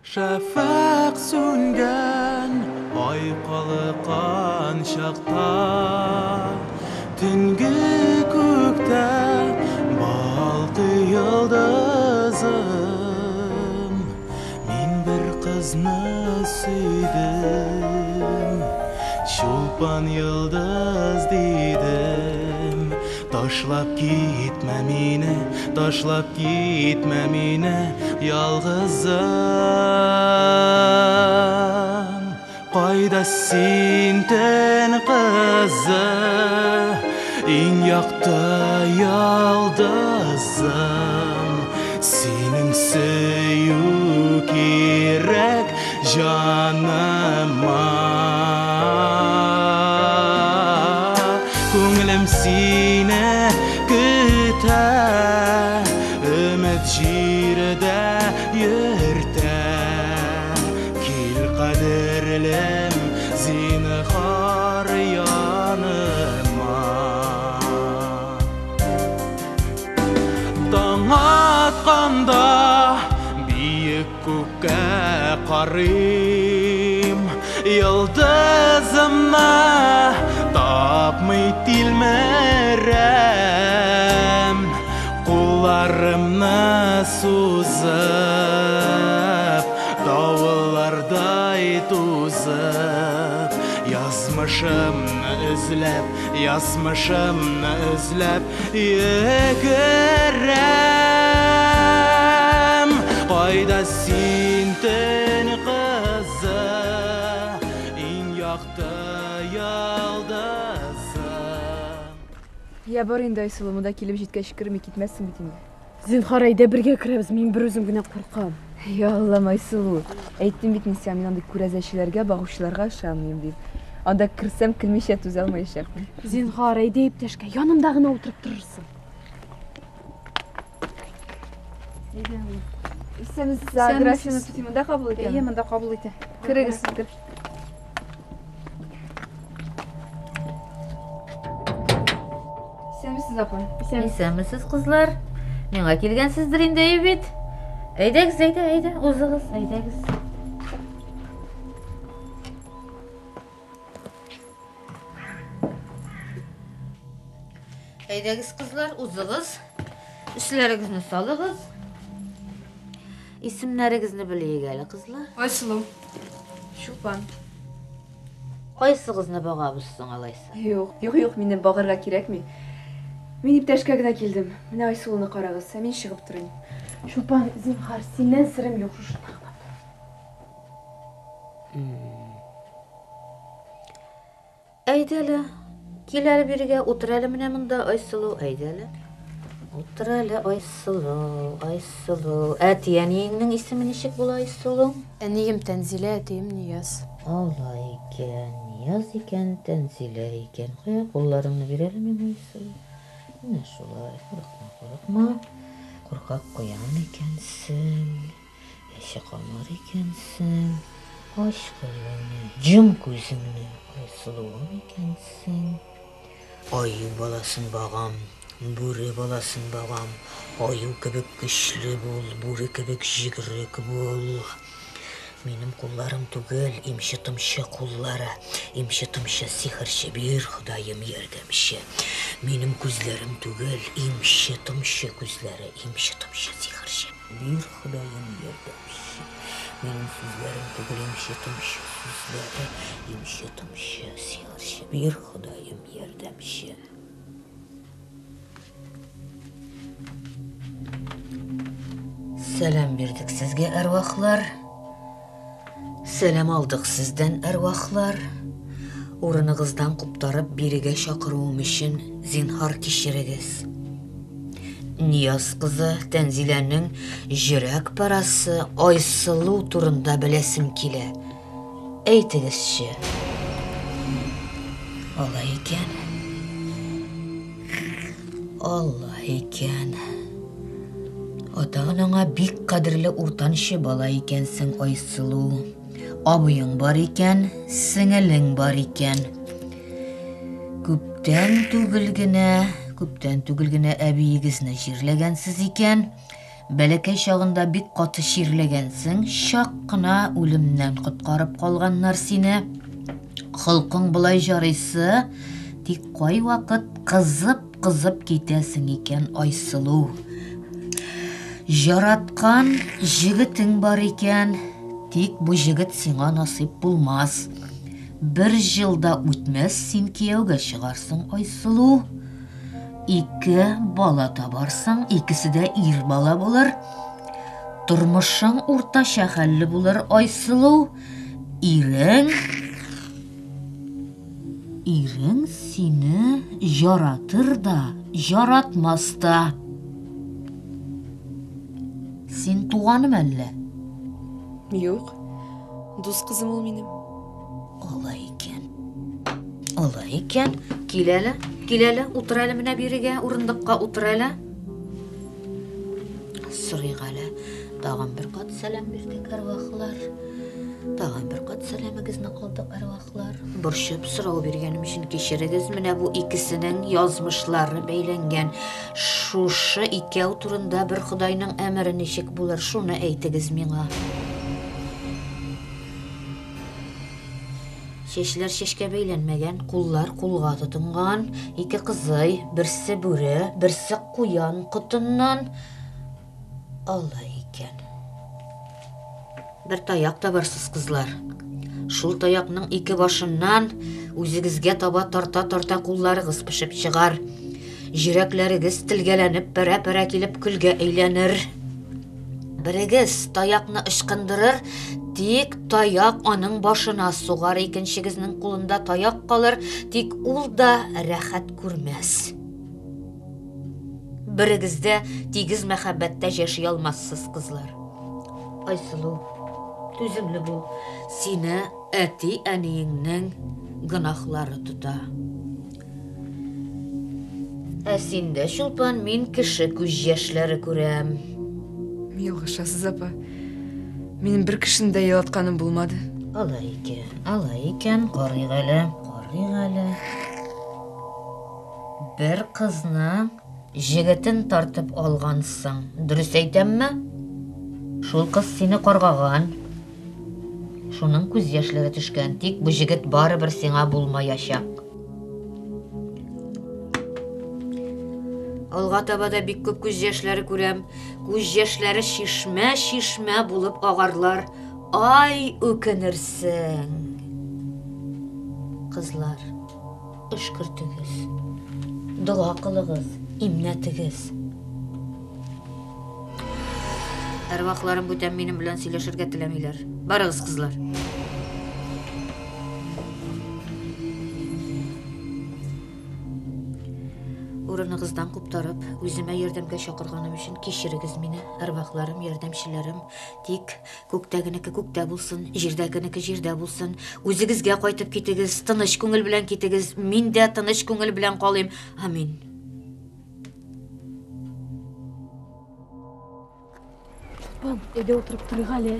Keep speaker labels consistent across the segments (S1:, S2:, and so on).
S1: Шәфәк сүнгән ай калыккан чакта, төнге күктә балкый йолдызым, мин бер кызны сөйдем, Чулпан йолдыз дидем. Ташлап китмә мине, ташлап китмә мине, ялгызым. Кайда син төн кызы, иң якты ялгызым. Синең сөю кирәк җаныма. Күңелем сине көтә, өмет җирдә йөртә. Кил кадерлем, зинһар яныма. Таң атканда биек күккә карыйм, йолдызымны тапмый тилмерәм, кулларымны сузып, давыллардай тузып, язмышымны эзләп йөгерәм. Кайда син төн кызы, иң якты ялгызым.
S2: Я бар инде Айсылу, мында килеп җиткәч кирми китмәссең бит инде.
S3: Зинһар, әйдә бергә керәбез, мин бер үзем генә куркам.
S2: Я Алла, Айсылу, әйттем бит мин сиңа, мин андый күрәзәчеләргә, багучыларга ышанмыйм дип. Анда кирсәм килмичә түзә алмаячакмын.
S3: Зинһар, әйдә иптәшкә, янымда гына утырып торырсың.
S2: Исәмсез, графины тутымында кабул итәм.
S3: Әйе, монда кабул итә.
S2: Кирегез, кир. Исәмсез, апа.
S4: Исәмсез кызлар. Миңа килгәнсездер инде бит. Әйдәгез, әйдә, узыгыз, әйдәгез. Әйдәгез кызлар, узыгыз. Үсләрегезне салыгыз. Исемнәрегезне беләйек әле кызлар.
S2: Айсылу. Чулпан.
S4: Кайсыгызны багабыз соң алайса?
S2: Юк, мине багырга кирәкми. Мин иптәшкә генә килдем. Менә Айсылуны карагыз, мин чыгып торыйм.
S3: Чулпан, зинһар, синнән сырым юк шушында.
S4: Әйдәле, кил әле биргә, утыр әле менә монда Айсылу, әйдәле. Утыр әле Айсылу. Әтиәнеңнең исеме ничек була Айсылу?
S3: Әнием Тәнзилә, әтием Нияз.
S4: Алай икән, Нияз икән, Тәнзилә икән. Кая кулларыңны бир әле миңа Айсылу. Менә шулай, курыкма. Куркак куян икәнсең, яши камыр икәнсең. Аш күзеңне, җым күзеңне, Айсылуым икәнсең. Аю баласын багам, бүре баласын багам. Аю кебек көчле бул, бүре кебек җигрек бул. Минем кулларым түгел, имче-тымчы куллары, имче-тымчы сихерче, бир Ходаем ярдәмче. Минем күзләрем түгел, имче-тымчы күзләре, имче-тымчы сихерче, бир Ходаем ярдәмче. Минем сүзләрем түгел, имче-тымчы сүзләре, имче-тымчы сихерче, бир Ходаем ярдәмче. Сәлам бирдек сезгә, әрвахлар. Сәлам алдык сездән, әрвахлар. Урынығыздан куптарып бирегә чакыруым өчен зинһар кичерегез. Нияз кызы Тәнзиләнең йөрәк парасы Айсылу турында беләсем килә. Әйтегезче. Алай икән. Алай икән. Ата-анаңа бик кадерле уртанчы бала икәнсең, Айсылу. Абыйың бар икән, сеңелең бар икән. Күптән түгел генә әбиегезне җирләгәнсез икән. Бәләкәй шағында бик каты ширләгәнсең, шак кына үлемнән коткарып калганнар сине. Холкың булай жарыйсы, тик кай вакыт кызып китәсең икән, Айсылу. Жараткан җегетең бар икән, тик бу җегет сиңа насыйп булмас. 1 җылда үтмәс, син кияүгә чыгарсың, Айсылу. 2 бала табарсың, икесе дә ир бала булыр. Тормышың уртача хәлле булыр, Айсылу. Ирең сине яратыр да, яратмас та. Син туганым әллә?
S2: Юк. Дус кызым ул минем.
S4: Алай икән. Кил әле, утыр әле менә бирегә, урындыкка утыр әле. Сырыйк әле. Тагын бер кат сәлам бирдек, әрвахлар. Тагын бер кат сәламегезне калдык, әрвахлар. Борчып сорау биргәнем өчен кичерегез. Менә бу икесенең язмышлары бәйләнгән. Шушы икәү турында бер Худайның әмере ничек булыр, шуны әйтегез миңа. Чәчләр чәчкә бәйләнмәгән, куллар кулга тотынган, 2 кызый, берсе бүре, берсе куян котыннан. Алай икән. Бер таяк табарсыз, кызлар. Шул таякның 2 башыннан үзегезгә таба тарта кулларыгыз пешеп чыгар. Йөрәкләрегез телгәләнеп, пәрә-пәрә килеп көлгә әйләнер. Берегез таякны ышкындырыр, тик таяк аның башына сугар, икенчегезнең кулында таяк калыр, тик ул да рәхәт күрмәс. Берегездә тигез мәхәббәттә яши алмассыз, кызлар. Айсылу, түземле бул. Сине әти-әниеңнең гынахлары тота. Ә синдә, Чулпан, мин кеше күз яшьләре күрәм.
S2: Ялгышасыз, апа. Минем бер кешене дә ялатканым булмады.
S4: Алай икән, карыйк әле. Бер кызның җегетен тартып алгансың. Дөрес әйтәмме? Шул кыз сине каргаган. Шуның күз яшьләре төшкән, тик бу җегет барыбер сиңа булмаячак. Алга табада бик күп күз яшьләре күрәм. Күз яшьләре шишмә булып агарлар. Ай, үкенерсең. Кызлар, ышкыртыгыз. Дуа кылыгыз, имнәтегез. Әрвахларым бүтән минем белән сөйләшергә теләмиләр. Барыгыз, кызлар. Урынығыздан куптарып, үземә ярдәмгә чакырганым өчен кичерегез мине, әрвахларым, ярдәмчеләрем. Тик күктәгенеке күктә булсын, җирдәгенеке җирдә булсын. Үзегезгә кайтып китегез, тыныч күңел белән китегез. Мин дә тыныч күңел белән калыйм. Амин.
S3: Чулпан, әйдә утырып торыйк әле.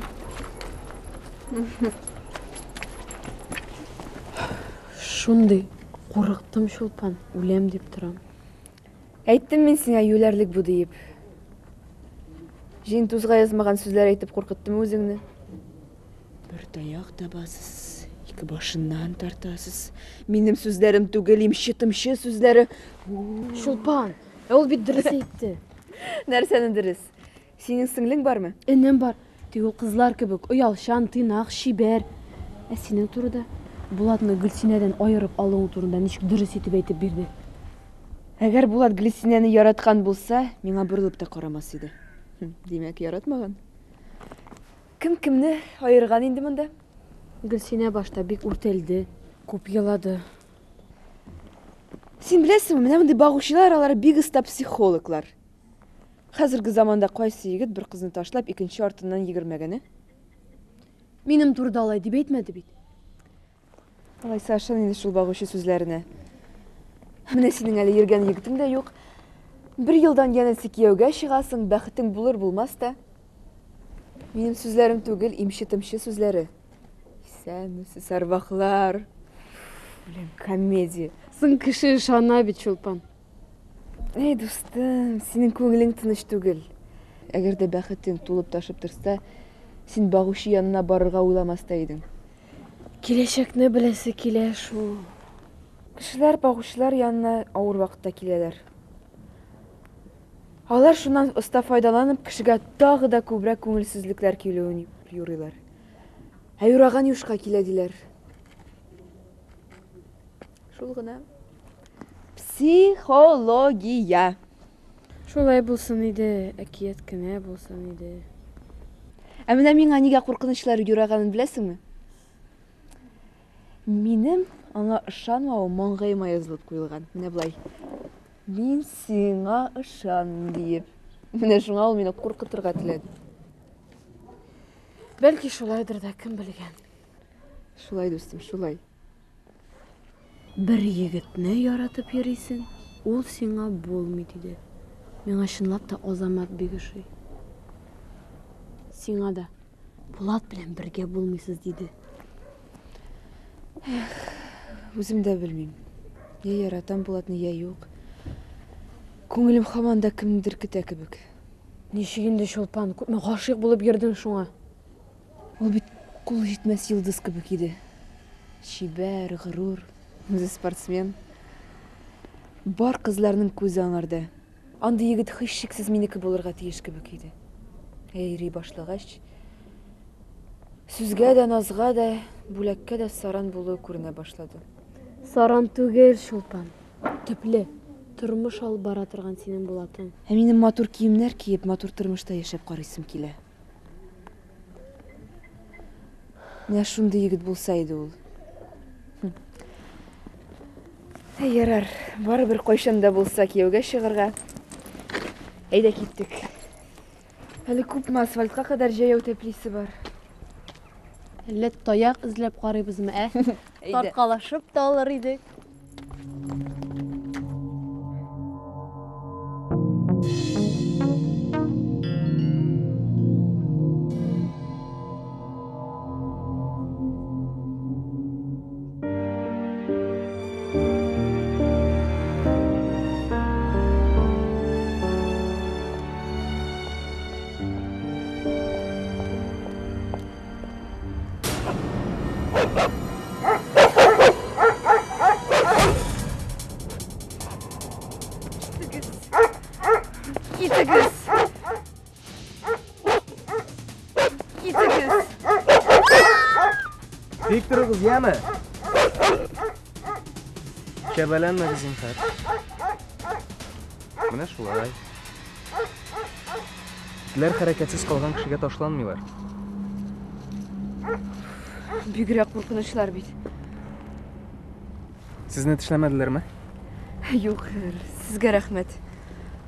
S3: Шундый курыктым, Чулпан, үләм дип торам.
S2: Әйттем мин сиңа юләрлек бу диеп. Җин тузга язмаган сүзләр әйтеп куркыттымы үзеңне? Бер таяк табасыз, 2 башыннан тартасыз. Минем сүзләрем түгел, имче-тымчы сүзләре.
S3: Чулпан, ул бит дөрес әйтте.
S2: Нәрсәне дөрес? Синең сеңлең бармы?
S3: Энем бар. Тик ул кызлар кебек, оялчан, тыйнак, шибәр. Ә синең турыда Булатны Гөлсинәдән айырып алуың турында ничек дөрес итеп әйтеп бирде?
S2: Әгәр Булат Гөлсинәне яраткан булса, миңа борылып та карамас иде. Димәк, яратмаган. Кем кемне айырган инде монда?
S3: Гөлсинә башта бик үртәлде, күп елады.
S2: Син беләсеңме, менә мондай багучылар алар бик оста психологлар. Хәзерге заманда кайсы егет бер кызны ташлап икенче артыннан йөгермәгәне?
S3: Минем турыда алай дип әйтмәде бит.
S2: Алайса ышан инде шул багучы сүзләренә. Менә синең әле йөргән егетең дә юк. 1 елдан янәсе кияүгә чыгасың, бәхетең булыр булмас та. Минем сүзләрем түгел, имче-тымчы сүзләре. Исәнмесез, әрвахлар. Үлем, комедия.
S3: Сын кеше ышана бит, Чулпан.
S2: Эй, дустым, синең күңелең тыныч түгел. Әгәр дә бәхетең тулып ташып торса, син багучы янына барырга уйламас та идең.
S3: Киләчәкне беләсе килә шул.
S2: Кешеләр багучылар янына авыр вакытта киләләр. Алар шуннан оста файдаланып, кешегә тагы да күбрәк күңелсезлекләр килүен юрыйлар. Ә юраган юшка килә диләр. Шул гына. Психология.
S3: Шулай булсын иде, әкият кенә булсын иде.
S2: Ә менә миңа нигә куркынычлар юраганын беләсеңме? Минем аңа ышанмавым маңгайыма язылып куелган. Менә булай. Мин сиңа ышан диеп. Менә шуңа ул мине куркытырга теләде.
S3: Бәлки шулайдыр да, кем белгән.
S2: Шулай, дустым, шулай.
S3: Бер егетне яратып йөрисең, ул сиңа булмый диде. Миңа чынлап та Азамат бик ошый. Сиңа да Булат белән бергә булмыйсыз диде.
S2: Үзем дә белмим. Я яратам Булатны, я юк. Күңелем һаман да кемдер көтә кебек.
S3: Ничек инде Чулпан, күпме гашыйк булып йөрдең шуңа?
S2: Ул бит кул җитмәс йолдыз кебек иде. Чибәр, горур, үзе спортсмен. Бар кызларның күзе аңарда. Андый егет һичшиксез минеке булырга тиеш кебек иде. Йөри башлагач, сүзгә дә, назга да, бүләккә дә саран булуы күренә башлады.
S3: Саран түгел, Чулпан. Төпле, тормыш алып бара торган синең Булатың.
S2: Ә минем матур киемнәр киеп, матур тормышта яшәп карыйсым килә. Менә шундый егет булса иде ул. Ярар, барыбер кайчан да булса кияүгә чыгарга. Әйдә киттек. Әле күпме асфальтка кадәр җәяү тәплисе бар.
S3: Әллә таяк эзләп карыйбызмы, ә?
S2: Әйдә.
S3: Таркалашып та алыр идек.
S2: Китегез. Китегез.
S1: Тик торыгыз, яме. Шәбәләнмәгез, зинһар. Менә шулай. Итләр хәрәкәтсез калган кешегә ташланмыйлар.
S2: Бигрәк куркынычлар бит.
S1: Сезне тешләмәделәрме?
S2: Юк, сезгә рәхмәт.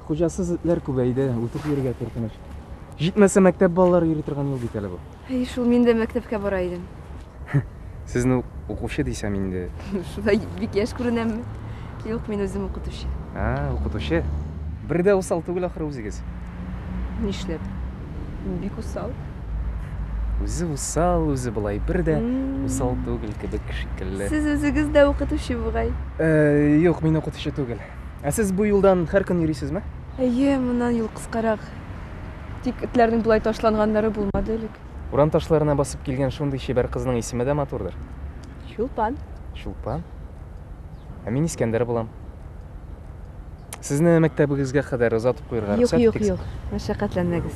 S1: Хуҗасыз этләр күбәйде, утып йөрергә куркыныч. Җитмәсә мәктәп балалары йөри торган юл бит әле бу.
S2: Шул мин дә мәктәпкә бара идем.
S1: Сезне укучы дисәм инде.
S2: Шулай бик яшь күренәмме? Юк, мин үзем укытучы.
S1: Укытучы. Бер дә усал түгел ахры үзегез.
S2: Нишләп? Бик усал.
S1: Үзе усал, үзе булай бер дә усал түгел кебек шикелле.
S2: Сез үзегез дә укытучы бугай.
S1: Юк, мин укытучы түгел. Ә сез бу юлдан һәр көн йөрисезме?
S2: Әйе, моннан юл кыскарак. Тик этләрнең булай ташланганнары булмады элек.
S1: Урам ташларына басып килгән шундый чибәр кызның исеме дә матурдыр.
S2: Чулпан.
S1: Чулпан. Ә мин Искәндәр булам. Сезне мәктәбегезгә кадәр озатып куярга рөхсәт итегез.
S2: Юк, мәшәкатьләнмәгез.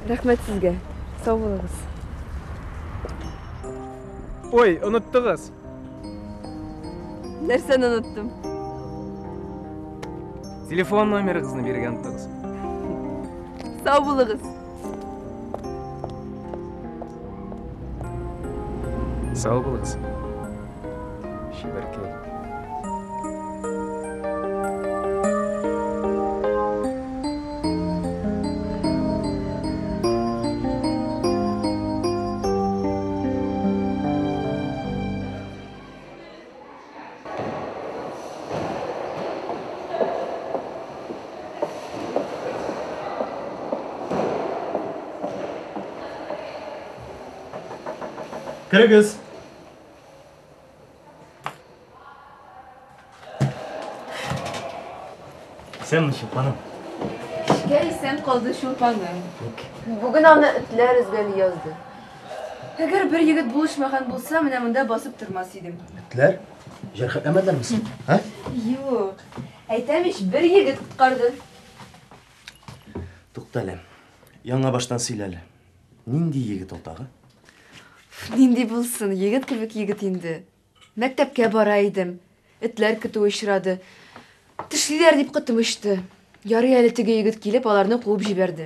S2: Рәхмәт сезгә. Сау булыгыз.
S1: Ой, оныттыгыз.
S2: Нәрсәне оныттым?
S1: Телефон номерыгызны биргән идегез.
S2: Сау булыгыз.
S1: Сау булыгыз. Чибәркәй.
S5: Кірігіз. Сен Чулпаным.
S2: Ішкә Исән калды Шулпаны. Бүген аны этләр эзгәли язды. Әгәр бер егет булышмаган булса, менә монда басып тормас идем.
S5: Этләр? Җәрхәтләмәделәр мисен? Һә?
S2: Юк. Әйтәм ич, бер егет коткарды.
S5: Туктале. Яңа баштан сөйләле. Нинди егет ул тагы?
S2: Нинди булсын, егет кебек егет инде. Мәктәпкә бара идем. Этләр көтү очрады. Тешлиләр дип кытымышты. Ярый әле теге егет килеп, аларны куып җибәрде.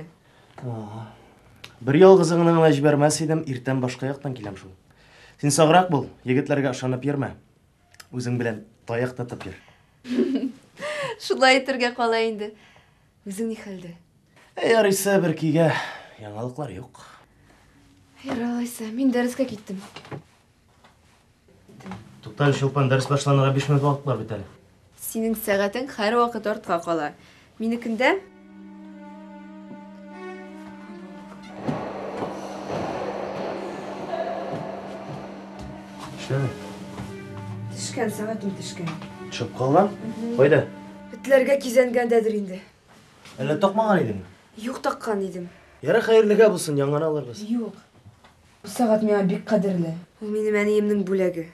S5: Бер ялгызыңны гына җибәрмәс идем, иртән башка яктан киләм шул. Син саграк бул, егетләргә ышанып йөрмә. Үзең белән таяк тотып йөр.
S2: Шулай итәргә кала инде. Үзең ни хәлдә?
S5: Ярыйсы бер кигә яңалыклар юк.
S2: Яралайса, мин дәрескә киттем.
S5: Туктале, Чулпан, дәрес башланырга 5 минут вакыт бар бит әле.
S2: Синең сәгатең һәр вакыт артка кала. Минекендә
S5: Эшләме?
S2: төшкән сәгатем төшкән.
S5: Чыгып калган? Кайда?
S2: Этләргә кизәнгәндәдер инде.
S5: Әллә токмаган идең?
S2: Юк таккан идем.
S5: Яра хәерлегә булсын, яңаны алырбыз.
S2: Юк. Бу сәгать миңа бик кадерле. Ул минем әниемнең бүләге.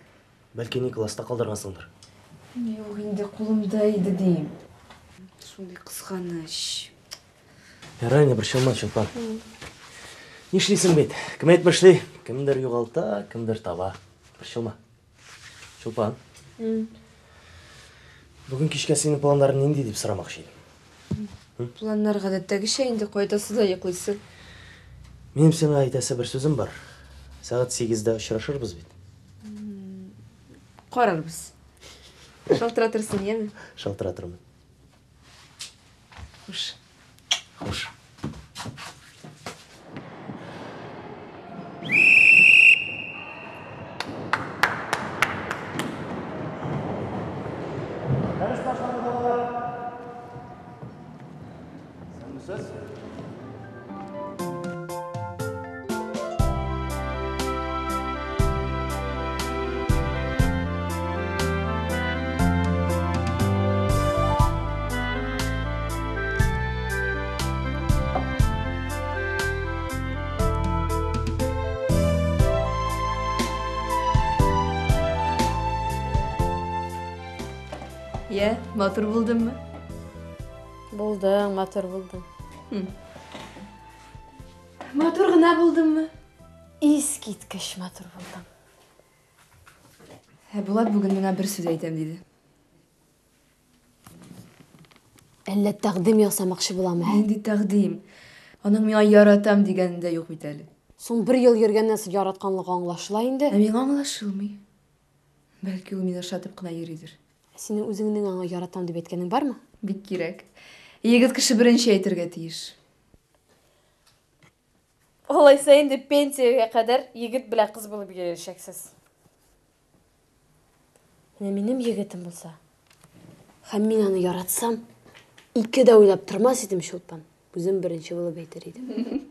S5: Бәлки ни класста калдыргансыңдыр.
S2: Юк, инде кулымда иде дим. Шундый кызганыч.
S5: Яра, инде бер чылман, Чулпан. Нишлисең бит? Кем әйтмешли? Кемдер югалта, кемдер таба. Бер чылма. Чулпан. Бүген кичкә синең планнарың нинди дип сорамакчы идем.
S2: Планнар гадәттәгечә инде кайтасы да йоклыйсы.
S5: Минем сиңа әйтәсе бер сүзем бар. Сәгать 8-дә очрашырбыз бит.
S2: Карарбыз. Шалтыратырсың, яме?
S5: Шалтыратырмын.
S2: Хуш.
S5: Хуш.
S2: Я, матур булдыммы?
S3: Булдың, матур булдың.
S2: Матур гына булдыммы?
S3: Искиткеч матур булдың.
S2: Булат бүген миңа бер сүз әйтәм диде.
S3: Әллә тәкъдим ясамакчы буламы?
S2: Нинди тәкъдим? Аның миңа яратам дигәнендә юк бит әле.
S3: Соң 1 ел йөргәннән соң яратканлыгы аңлашыла инде.
S2: Миңа аңлашылмый. Бәлки ул мине шатып кына йөридер.
S3: Синең үзеңнең аңа яратам дип әйткәнең бармы?
S2: Бик кирәк. Егет кеше беренче әйтергә тиеш.
S3: Алайса инде пенсиягә кадәр егет белән кыз булып йөрәшәксез. Минем егетем булса, һәм мин аны яратсам, ике дә уйлап тормас идем, Чулпан. Үзем беренче булып әйтер идем.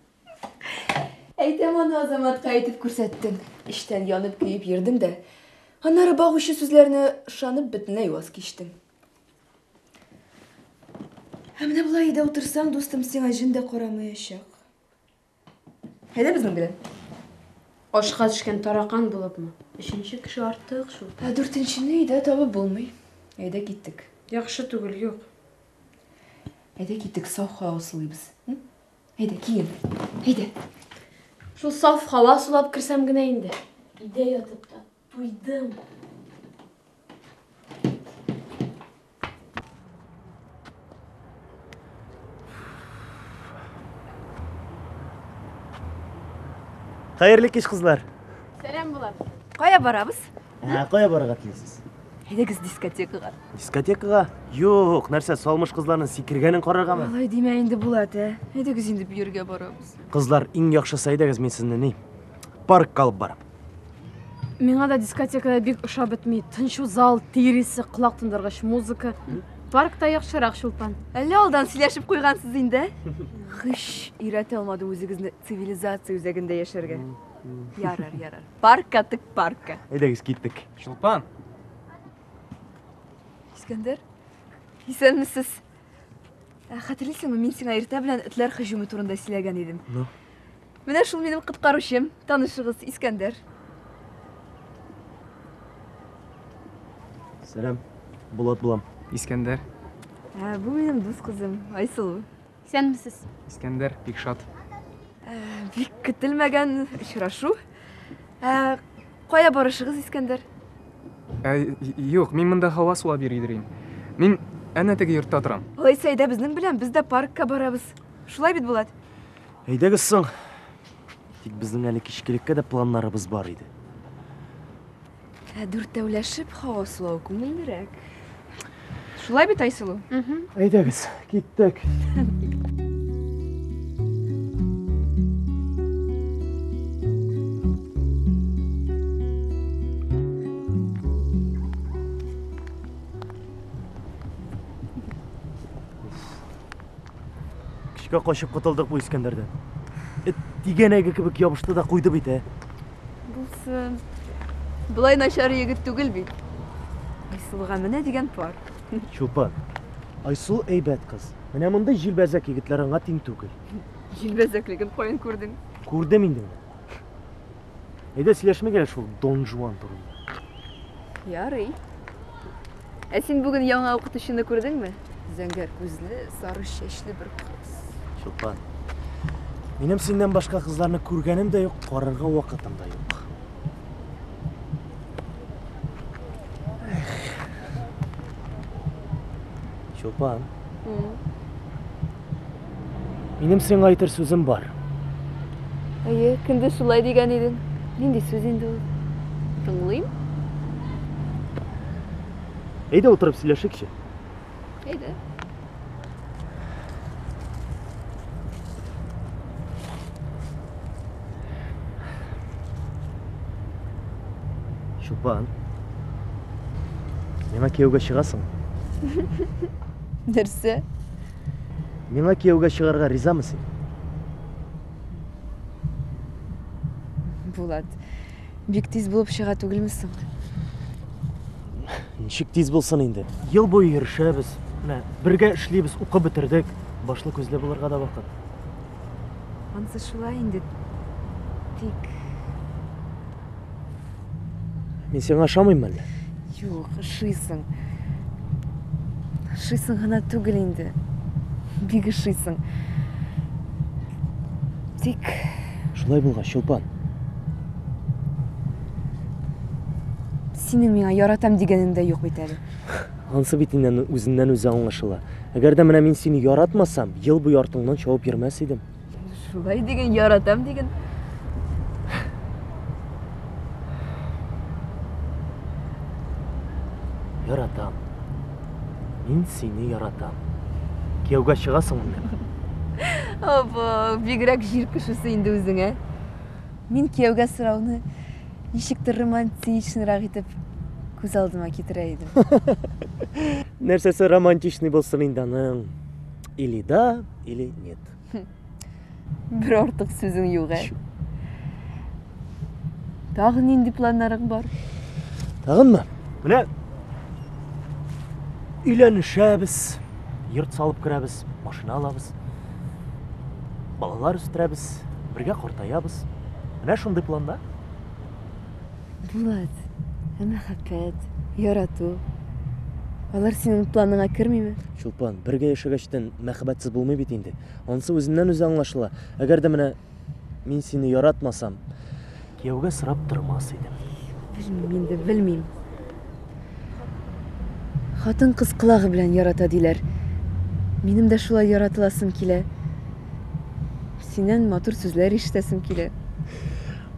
S2: Әйтәм, аны Азаматка әйтеп күрсәттем. Иштән янып көеп йөрдем дә. Аннары багучы сүзләрне ышанып бөтенләй ваз кичтем. Менә болай өйдә утырсаң, дустым сиңа җен дә карамаячак. Әйдә безнең белән.
S3: Ашка төшкән таракан булыпмы? 3нче кеше артык шул.
S2: 4нчене өйдә табып булмый. Әйдә киттек.
S3: Яхшы түгел, юк.
S2: Әйдә киттек, саф һава сулыйбыз. Әйдә, киен. Әйдә.
S3: Шул саф һава сулап кирсәм генә инде. Өйдә ятып та туйдым.
S5: Хәерле кич, кызлар.
S3: Сәлам булар.
S2: Кая барабыз?
S5: Кая барырга телисез?
S2: Әйдәгез дискотекага.
S5: Дискотекага? Юк, нәрсә, салмыш кызларның сикергәнен караргамы?
S2: Алай димә инде Булат, Әйдәгез инде биргә барабыз.
S5: Кызлар, иң яхшысы әйдәгез, мен сезне ни? Паркка алып барам.
S3: Миңа да дискотекада бик ошап бетми. Тынчу зал, тирисе, колак тындыргыч музыка. Паркта яхшырак, Чулпан.
S2: Әллә алдан сөйләшеп куйгансыз инде? Хыш, өйрәтә алмадым үзегезне цивилизация үзәгендә яшәргә. Ярар, ярар. Паркка тик паркка.
S5: Әйдәгез, киттек.
S2: Хатırlıyсыңбы, мен сиңа эртә белән этләр һөҗүме турында сөйләгән идем.
S5: Ну?
S2: Менә шул минем коткаручым, танышыгыз Искәндәр.
S5: Сәлам. Булат булам.
S1: İskender.
S2: Бу минем дус кызым, Айсылу.
S3: Сенмисез?
S1: İskender, бик шат.
S2: Бик көтелмәгән очрашу. Кая барышыгыз, Искәндәр?
S1: Юк, мин монда һава сулап йөри идем. Мин әнә теге йортта торам.
S2: Алайса әйдә безнең белән, без дә паркка барабыз. Шулай бит, Булат?
S5: Әйдәгез соң. Тик безнең әле кичкелеккә дә планнарыбыз бар иде.
S2: Дүртәүләшеп һава сулау күңеллерәк. Шулай бит, Айсылу?
S5: Әйдәгез, киттек. Кичкә качып котылдык бу Искәндәрдән. Тигәнәге кебек ябышты да куйды бит,
S2: Булсын. Булай начар егет түгел бит. Айсылуга менә дигән пар.
S5: Чулпан, Айсул әйбәт кыз. Менә мондай җилбәзәк егетләр аңа тиң түгел.
S2: Җилбәзәклеген каян күрдең?
S5: Күрдем инде. Әйдә сөйләшмәгә шул Дон Жуан турында.
S2: Ярый. Син бүген яңа укытучыны күрдеңме? Зәңгәр күзле, сары чәчле бер кыз.
S5: Чулпан, минем синнән башка кызларны күргәнем дә юк, карарга вакытым да юк. Чулпан, минем сиңа әйтер сүзем бар.
S2: Әйе, көнде шулай дигән идең. Нинди сүз инде ул? Тыңлыйм.
S5: Әйдә утырып сөйләшикче.
S2: Әйдә.
S5: Чулпан, миңа кияүгә чыгасың.
S2: Нәрсә?
S5: Миңа кияүгә чыгарга ризамы син?
S2: Булат, бик тиз булып чыга түгелмесең?
S5: Ничек тиз булсын инде? Ел буе йөршәбез, менә бергә эшлибез, укып бетердек. Башлы күзле булырга да вакыт.
S2: Ансы шулай инде. Тик
S5: Мин сиңа ошамыйммы әллә?
S2: юк, ышыйсың. Ышыйсың гына түгел инде. Бик ышыйсың. Тик
S5: Шулай булгач, Чулпан.
S2: синең миңа яратам дигәнең дә юк бит әле.
S5: Ансы бит инде үзеннән үзе аңлашыла. Әгәр дә менә мин сине яратмасам, ел буе артыңнан чабып йөрмәс идем.
S2: Шулай дигән, яратам дигән.
S5: Яратам. Мин сине яратам. Кияүгә чыгасыңмы?
S2: Апа, бигрәк җир кешесе инде үзеңә. Мин кияүгә сорауны ничектер романтичнырак итеп күз алдыма китерә идем.
S5: Нәрсәсе романтичный булсын инде аның? Или да, или нет.
S2: Бер артык сүзең юк, Тагын нинди планнарың бар?
S5: Тагынмы? Менә өйләнешәбез, йорт салып керәбез, машина алабыз. Балалар үстерәбез, бергә картаябыз. Менә шундый планда.
S2: Булат, мәхәббәт, ярату. Алар синең планыңа кермиме?
S5: Чулпан, бергә яшәгәчтән мәхәббәтсез булмый бит инде. Ансы үзеннән үзе аңлашыла. Әгәр дә менә мин сине яратмасам, кияүгә сорап тормас идем.
S2: Белмим инде, белмим. Хатын кыз кылагы белән ярата диләр. Минем дә шулай яратыласым килә. Синнән матур сүзләр ишетәсем килә.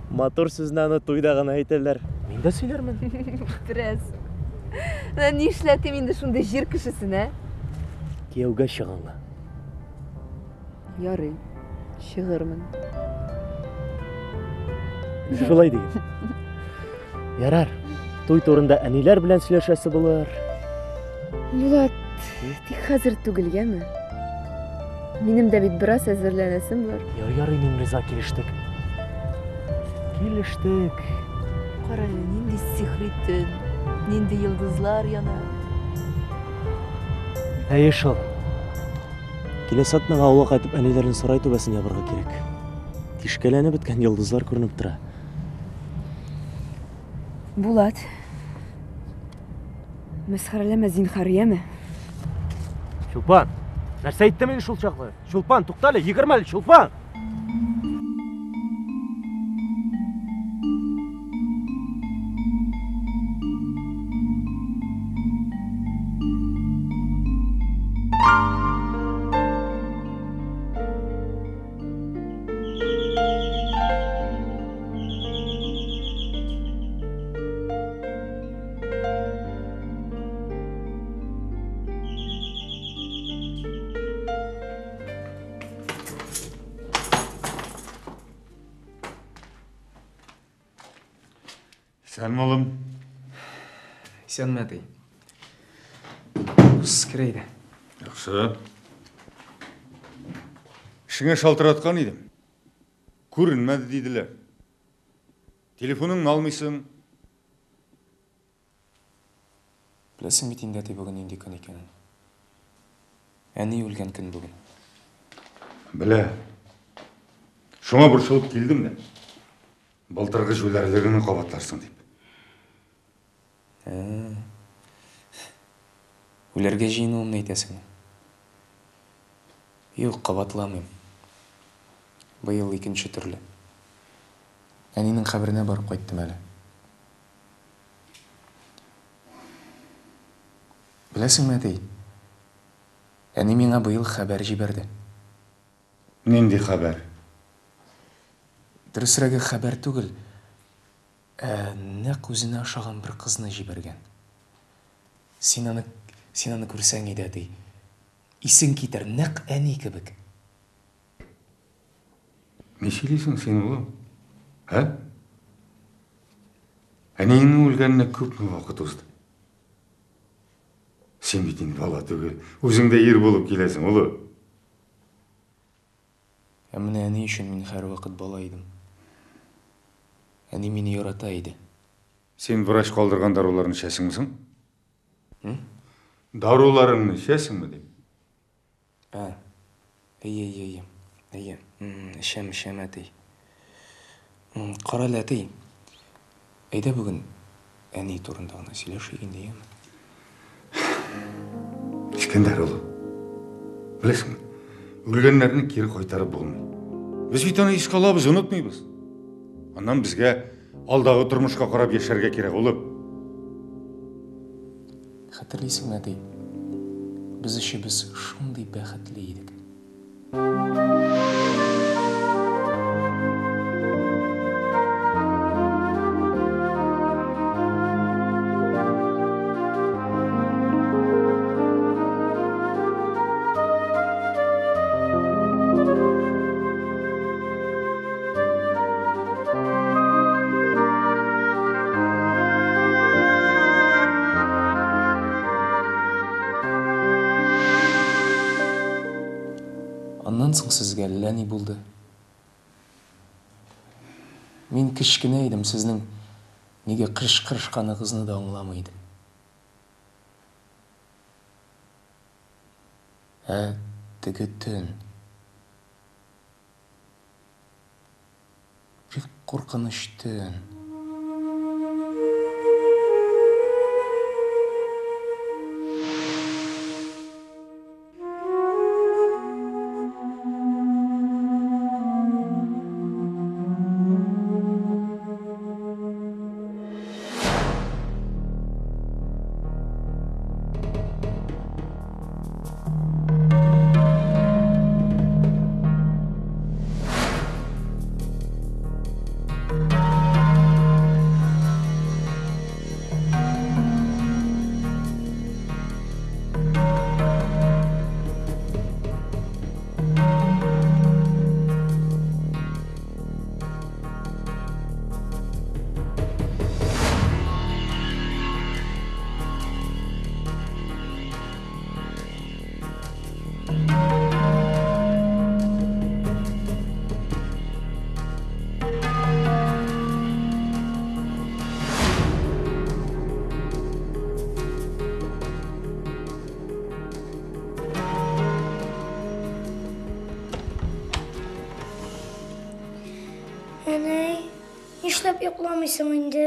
S5: Матур сүзне аны туйда гына әйтәләр. Мин дә сөйләрмен.
S2: Бераз. Ни эшләтим инде шундый җир кешесенә?
S5: Кияүгә чыгаңга.
S2: Ярый, чыгырмын.
S5: Шулай диген. Ярар. Туй турында әниләр белән сөйләшәсе булыр.
S2: Булат, тик хәзер түгелгәме? Минем дә бит бераз әзерләнәсем бар.
S5: Ярый, мин риза, килештек. Килештек.
S2: Кара, нинди сихри төн, нинди йолдызлар яна.
S5: Әйе шул. Келесі атнаға ауылға қайтып әнелерін сарай төбесін ябырға керек. Тишкеленіп біткен йылдызлар көрініп тұра.
S2: Булат. Мәсхәрәләмә зинһар, яме?
S5: Чулпан, нәрсе айтты мені шул чақлы? Чулпан, тоқталы, егірмәлі, Чулпан!
S6: Сәлем олым.
S1: Сен мәдей. Ұсыз кірейді.
S6: Жақсы. Ішіңе шалтыратқан едім. Көрінмәді дейділер. Телефоныңды алмайсың.
S1: Білесің бетінде әте бүгін енді күн екенін. Әне өлген күн бүгін.
S6: Біле. Шоңа бұршылып келдім де. Былтырғы жөләрлеріңі қабатларсың деп.
S1: Өлерге жиынуымны айтасың. Yok, қабатламайым. Биыл екінші түрлі. Әненің қабіріне барып қайттым әлі. Білесің мәдей? Әне меңа биыл хабар жіберді.
S6: Нендей хабар?
S1: Дұрысырағы хабар түгіл. Нәқ өзіне ашаған бір қызны жіберген. Сен аны көрсең еді әдей. Исің кетер, нәқ әне кебек.
S6: Не сөйлейсің сен олым? Әнеңнің өлгеніне көп мü уақыт ұзды? Сен бетін бала түгіл, өзіңде ер болып келесің, олы.
S1: Әміне әне үшін мен әр уақыт бала едім. Әне мені ярата еді.
S6: Сен врач қалдырған даруларын ішесіңмісің? Даруларын ішесің ме деп?
S1: Әйе. Ішем әтей. Қаралы әтей. Әйда бүгін әне турындағына сөйлешегенде ема.
S6: Ішкендер олы. Білесің, өлгенлерін кері қайтарып болмай. Біз бейтаны ешқалабыз, ұнытмайбыз. Аннан бізге алдағы тұрмышқа қарап ешерге керек олып.
S1: Хатırlайсың мәдей, біз үші біз шындай бәхетлі едік. Аннан соң сізге ләни болды. Мен кішкене едім, сіздің неге қырш-қыршқаны қызны да аңламайды. Тігі түн. Бек қорқыныш түн.
S7: нишләп йокламыйсың инде?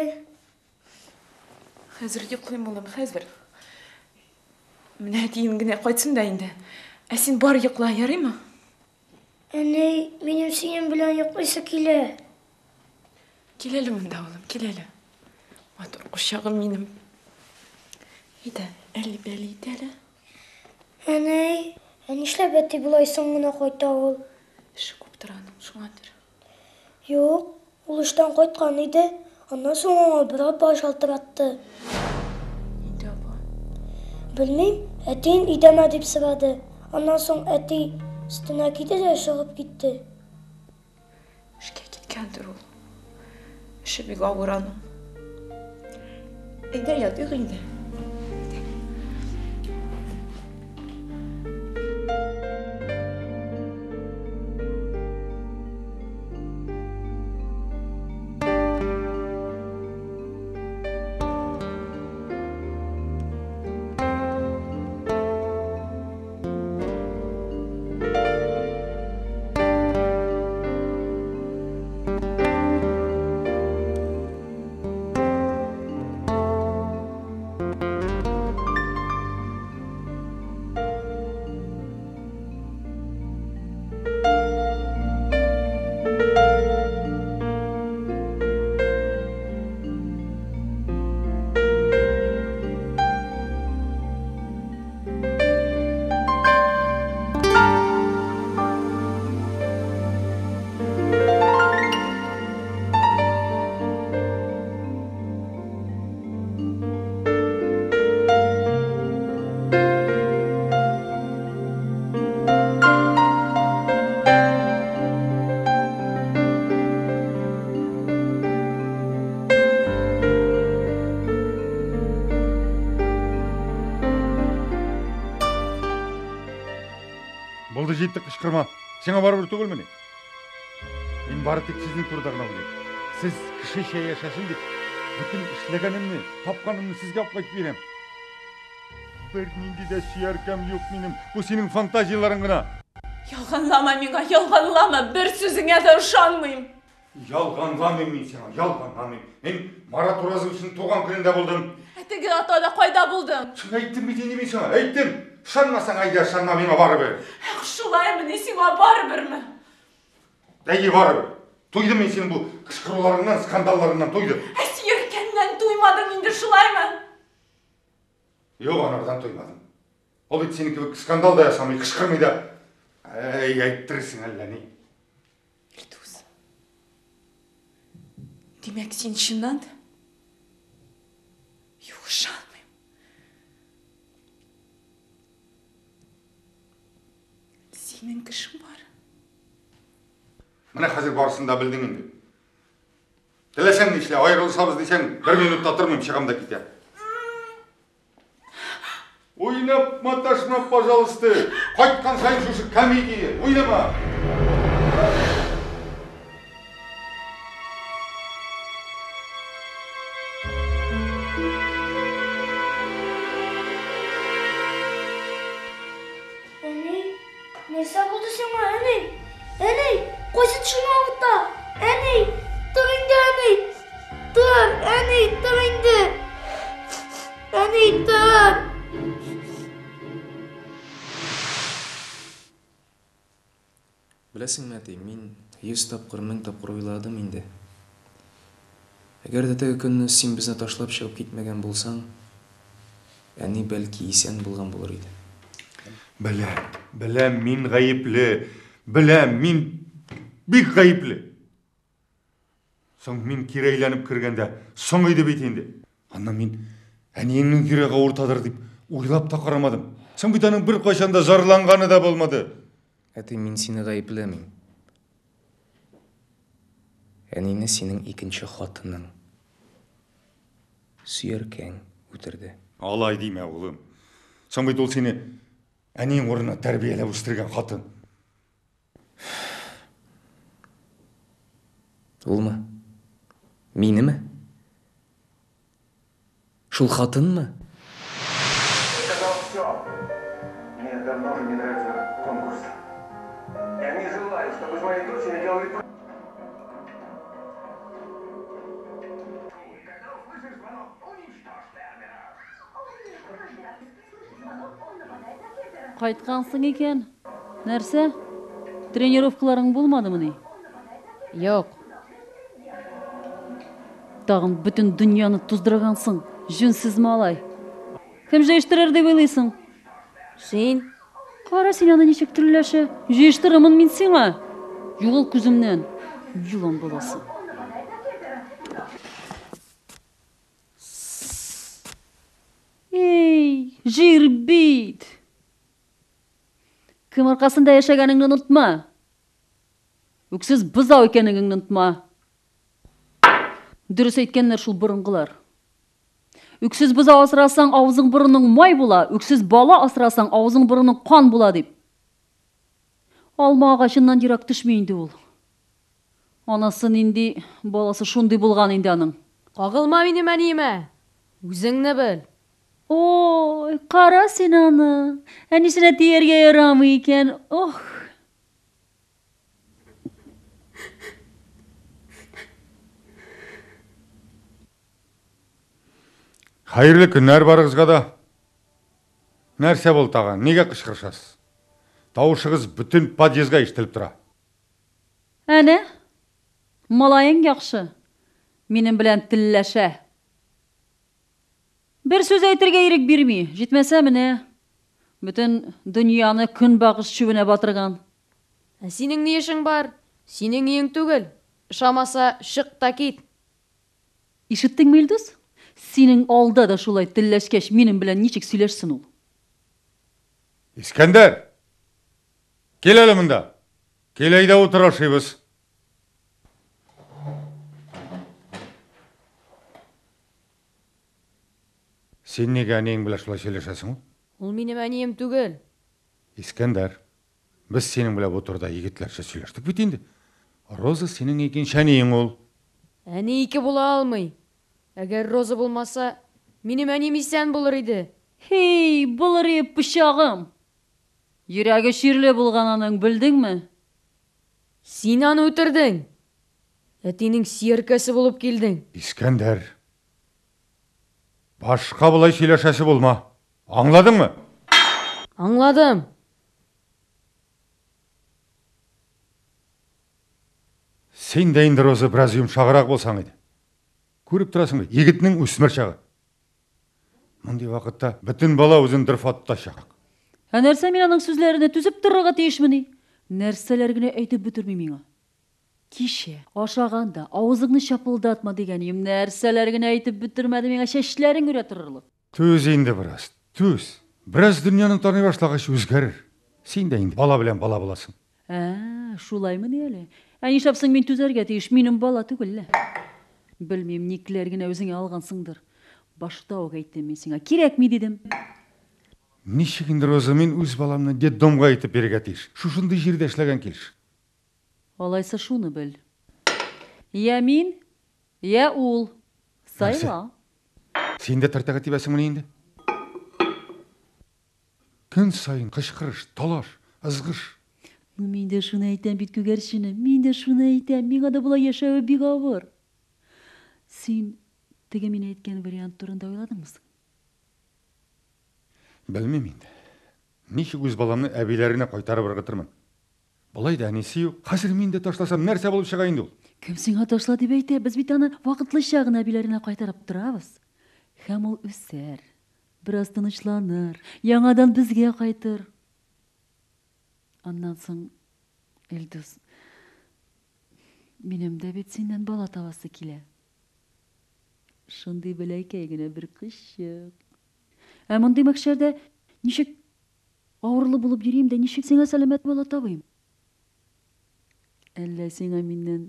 S8: Хәзер йоклыйм улым, хәзер. Менә тиен генә кайтсын да инде. Ә син бар йокла, ярыймы?
S7: Әнәй, минем синең белән йоклыйсы килә.
S8: Киләле монда улым, киләле. Матур кушагым минем. Иде, әле-бәле итәле.
S7: Әнәй, нишләп әти булайсың гына кайта ул?
S8: Эше күп тора аның, шуңадыр.
S7: Юк, ул эштән кайткан иде. Аннан соң аңа бер баш шалтыратты.
S8: Инде бу.
S7: Белмим, әтин идәмә дип сорады. Аннан соң әти өстенә китте дә чыгып китте.
S8: Эшкә киткәндер ул. Эше бик авыр аның. Әйдә ятыйк инде.
S6: Болды жетті қышқырма. Сеңа барып түгіл міне. Мен бары тек сіздің тұрдағына білем. Сіз кішіше яшасын деп, bütün işlegenimni, tapkanımni sizge alып қайтып берем. Bir нинди де сүйеркем yok менің. Bu senin fantaziyaların gına.
S8: Ялғанлама миңа, ялғанлама. Bir сөзіңе де ышанмайым.
S6: Ялғанламайым мен сеңа, ялғанламайым. Мен Марат Оразовичтің туған күнінде болдым.
S8: Әтеге атада қайда болдың?
S6: Шын айттым бетені мен сеңа, айттым. Шанмасаң айда, шанма меңа бары бер.
S8: Шулай міне сеңа бары бірмі?
S6: Дәйге бары бер. Тойдым мен сенің бұл қышқыруларыңнан, скандалларыңнан тойдым.
S8: Сүйеркеннен туймадың енді шулай ма?
S6: Yok anardan duymadım. O bit seninki bir skandal da yaşamayı, kışkırmayı da ayttırırsın Allah'ını.
S8: Ilduz. Demek sen şundan da? Yok, ışanmayayım. Senin kışın var.
S6: Mine hazır barısında bildin indi. Dilesen de işte, ayrılsabız desen, bir minutta durmayayım, çıkam da gider. Oynapma taşma, pожалуйста. Қайтқан сайын шушы комедия. Ойнама.
S7: Әней, нәрсе болды сеңа, әней? Әней, қойсын шыны ауытта. Әней, тұр инде, әней. Тұр, әней, тұр инде. Әней, тұр.
S1: Білесің мәтей, мен 100 тапқыр, 1000 тапқыр ойладым енді. Әгер дәтегі күнні сен бізні ташлап шығып кетмеген болсаң, әне бәлки исән болған болар еді.
S6: Білем, мен ғайыплы. Білем, мен бик ғайыплы. Соң мен керейләніп кіргенде, соң өйді бетенде. Анна мен әнеңнің кереға ортадыр деп ойлап та қарамадым. Соң бітаның бір қойшанда зарланғаны да болмады.
S1: Әті, мен сені ғайыплымын. Әнені сенің екінші қатының сүйеркең өтірді.
S6: Алай дейме оğlum. Соң бет ол сені әнең орнына тәрбиелеп өстірген қатын.
S1: Ол ма? Мені ме? Шул қатын ма?
S9: Сказал все. Мне давно уже не нравится конкурс. Я не желаю, чтобы с моей дочерью делали...
S10: Қайтқансың екен. Нәрсе? Тренировкаларың болмадымы не?
S3: Yok.
S10: Тағын бүтін дүнияны тұздырғансың. Жүнсіз малай. Кім жайыштырар деп ойлайсың?
S3: Sen
S10: Қара сен аны нешек түрләші. Жайыштырымын мен сеңа. Юғыл күзімнен. Юлан боласы. Ей, жир бейт. Кім арқасында яшәгәніңді ұнытма. Өксіз бұзау екеніңді ұнытма. Дұрыс әйткенлер шул бұрынғылар. Өксіз бұзау асырасаң, аузың бұрының май бола, өксіз бала асырасаң, аузың бұрының қан бола деп. Алма ағашынан жырақ түшмейінді ол. Анасы нинди, баласы шундай болған инде аның.
S3: Қағылма менім әнейме. Өзіңні біл.
S10: Ой, қара сен аны. Әнесіне тиерге ярамы екен. Ох.
S6: Хайырлы күннәр барығызға да. Нәрсе бол таған, неге қышқыршасыз? Тауышығыз бүтін подъезға естіліп тұра.
S10: Әне, малайың яқшы. Менің білән тілләшә. Бір сөз әйтірге ерек бермей, жетмәсә міне. Бүтін дүнияны күн бағыш шүбіне батырған.
S3: Сенің не ішің бар? Сенің ең түгіл. Шамаса шық та кет.
S10: Ишеттің мелдіз? Сенің алда да шулай тілләшкеш менің білән ничек сөйләшсін ул?
S6: Искәндер! Кел әлі мұнда. Кел айда отырашыбыз. Сен неге әнең білә шулай сөйләшәсің ул?
S3: Ол менің әнейім түгіл.
S6: Искәндер, біз сенің білә отырда егетлерше сөйләштік бит инде. Роза сенің екен шәнейің ол.
S3: Әне екі бола алмай. Әгер Роза болмаса, менің әнем исән болыр еді.
S10: Хей, болыр еп пышағым. Йөрәге ширле болған аның білдің ме?
S3: Сен аны өтірдің. Әтенің серкесі болып келдің.
S6: Искәндер, башқа бұлай сөйләшәсе болма. Аңладың мы?
S3: Аңладым.
S6: Сен де енді Роза біраз жұмшағырақ болсаң еді. Көріп тұрасың ба, егітінің өсмір шағы. Мұндай вақытта бүтін бала өзін дұрфатта шақ.
S10: Нәрсе мен аның сөзлеріне түзіп тұрыға тейішміні? Нәрселергіне әйтіп бүтірмей меңа. Кеше, ашағанда, ауызыңны шапылдатма деген ем нәрселергіне әйтіп бүтірмәді меңа шешлерін көре тұрырлық.
S6: Төз енді біраз, төз. Біраз дүнияның таны башлағыш өзгәрір. Сен де енді бала білен бала боласың.
S10: Шулаймын әлі. Әне шапсың мен түзерге тейіш, менің бала түгілі. Білмем, некілергіне өзіңе алғансыңдыр. Башта оға айттым мен сіңа. Керек ме дедім?
S6: Нешігінді Роза мен өз баламны детдомға айтып береге тейіш. Шушынды жерде әшләген келіш.
S10: Олайса шуны біл. Я мен, я ул. Сайла.
S6: Сен де тартаға тибәсің мұны енді? Күн сайын қышқырыш, талаш, ызғыш.
S10: Мен де шуны айтам бит күгәршіні. Мен де шуны айтам. Мен ада бұла яшауы бек ауыр. Сен теге мен айтқан вариант турында ойладың мысың?
S6: Білмем енді. Нешік өз баламны әбейлеріне қайтарып ырғытырмын. Бұлай да әнесі yok. Қазір мен де ташласам нәрсе болып шығайын ол.
S10: Кім сеңа ташла деп әйте, біз бит аны вақытлы шағын әбейлеріне қайтарып тұрабыз. Һәм ол өсер, біраз тынычланыр, яңадан бізге қайтыр. Аннан соң, Элдус, менің дә бит сенен бала табасы килә. Шундый бәләкәй генә бер кызчык. Мондай мәхшәрдә ничек авырлы булып йөрим дә, ничек сиңа сәламәт бала табыйм? Әллә сиңа миннән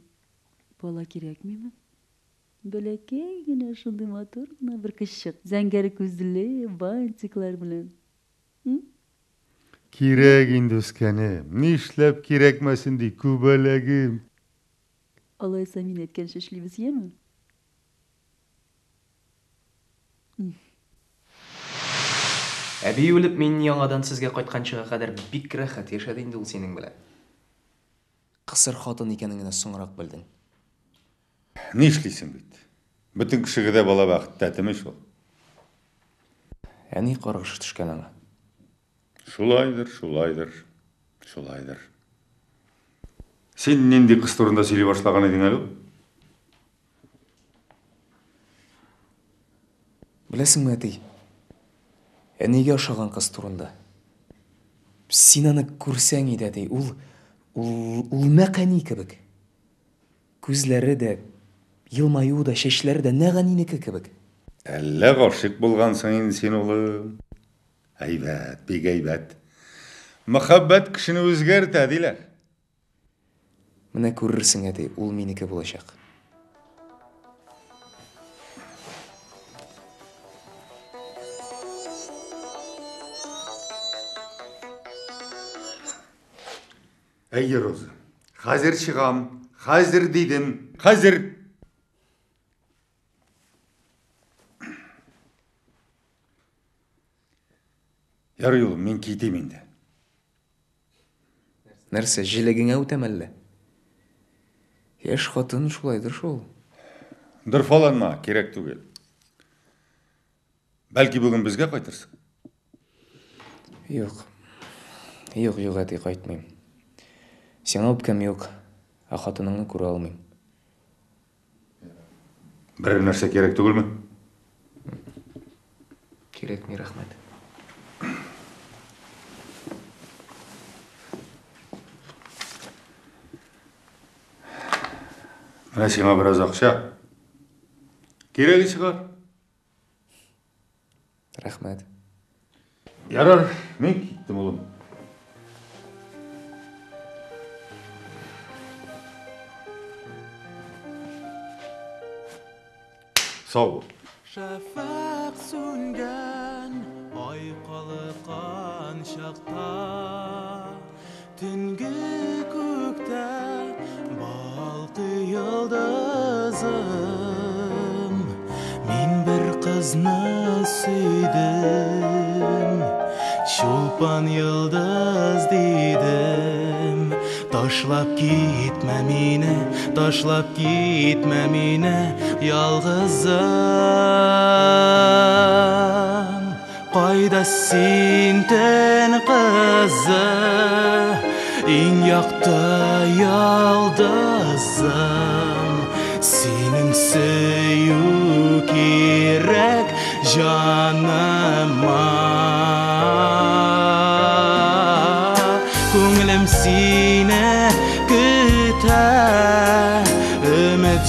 S10: бала кирәкмиме? Бәләкәй генә шундый матур гына бер кызчык, зәңгәр күзле, бантиклар белән.
S6: Кирәк инде үскәнем, нишләп кирәкмәсен ди, күбәләгем.
S10: Алайса мин әйткәнчә эшлибез, яме?
S1: Әби өліп, мен яңадан сізге қайтқаншыға қадар бик рәхәт яшады инде ул сенің белән. Қысыр хатын икәнеңне соңрак белдең.
S6: Нишлисең бит? Бүтін кішіге де бала бақыт тәтімеш ол.
S1: Әне қарғыш түшкен аңа.
S6: Шулайдыр. Сен ненде қыз турында сөйлей башлаған едің әлі?
S1: Білесің ме, әтей? Әнеге ошаған қыз турында. Сен аны көрсең еді, әтей, ул мәқәни кебек. Күзләре дә, елмаю да, шешләре дә нәғәнинеке кебек.
S6: Әллә ғашық болғансың енді сен улым. Әйбәт, бек әйбәт. Мөхәббәт кішіні өзгәртә диләр.
S1: Менә күрерсең, әтей, ул минеке булачак.
S6: Әйе, Роза. Хәзер шығам, хәзер дидім, хәзер. Ярый улым, мен кетем енді.
S1: Нәрсә, җилегеңә үтәмәлле? Яшь хатын шулайдыр шул.
S6: Дұрфаланма, керек түгел. Бәлки бүгін бізге қайтырсың?
S1: Юк, әтей, қайтмайым. Сеңа үпкәм юк, а хатыныңны күрә алмыйм.
S6: Бір нәрсе керек түгел ме?
S1: Керек ми, рахмет.
S6: Менә сиңа біраз ақша. Керегі шығар.
S1: Рахмет.
S6: Ярар, мен кеттім ұлым. Сау бол.
S11: Шәфәқ сүнгән ай қалыққан шақта, түнгі көкте балқы йылдызым, мен бір қызны сүйдім, шолпан йылдыз дедім. Ташлап кетмә мине, ялғызым. Қайда сен түн қызы, ең яқты ялдызым. Сенің сөю керек жаныма. Көңілім сені күтә, үміт